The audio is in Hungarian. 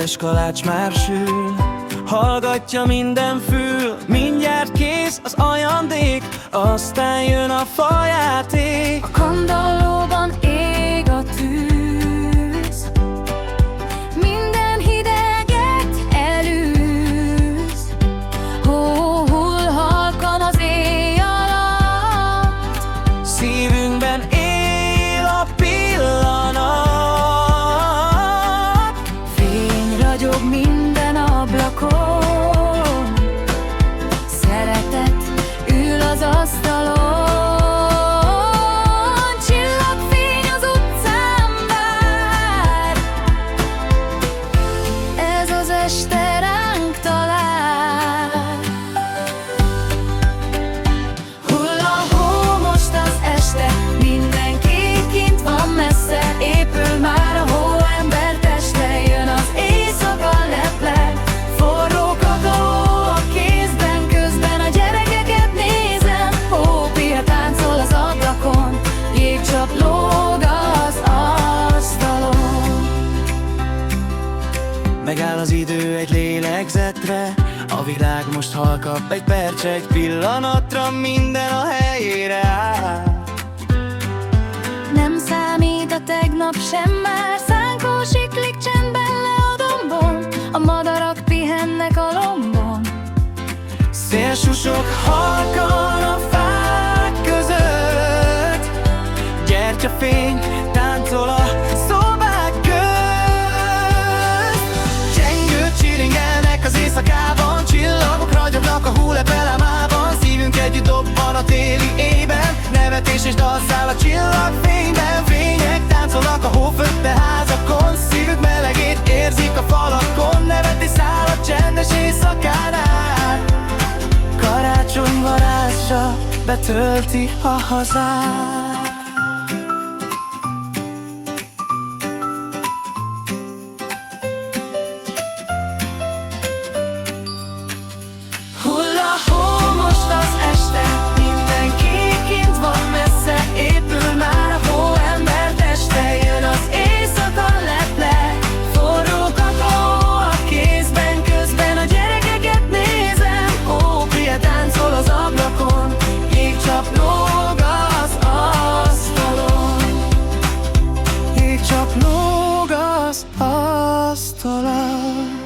Édes kalács már sül, hallgatja minden fül. Mindjárt kész az ajándék, aztán jön a fajáték. A kandallóban ég a tűz, minden hideget elűz. Hull halkan az éj alatt, Szívünkben él a pillanat. fény ragyog minden ablakon, szeretet ül az asztalon. Csillagfény az utcán vár, ez az este ránk talál. Hull a hó most az este, mindenki kint van messze. Épül már a hóember teste, jön az éjszaka leplet. Forró kakaó a kézben, közben a gyerekeket nézem. Hópia táncol az ablakon, jégcsap lóg az asztalon. Megáll az idő egy lélegzetre, a világ most halkap egy perc, egy pillanatra minden a helyére áll. Nem számít a tegnap sem már, szánkó siklik csendben le a dombon. A madarak pihennek a lombon. Szél susog halkan a fák között, gyertyafény táncol a szobák közt. Csengők csilingelnek az éjszakában, csillagok ragyognak a hólepelemában. Szívünk együtt dobban a téli éjben, nevetés és dal száll a csillagfényben. Fények táncolnak a hófötte házakon, szívük melegét érzik a falakon. Nevetés száll a csendes éjszakánál, karácsony varázsa betölti a hazát. Hull a hó most az este, mindenki kint van messze. Épül már a hóember teste, jön az éjszaka leple. Forró kakaó a kézben, közben a gyerekeket nézem. Hópia táncol az ablakon, jégcsap lóg az asztalon. Jégcsap lóg az asztalon.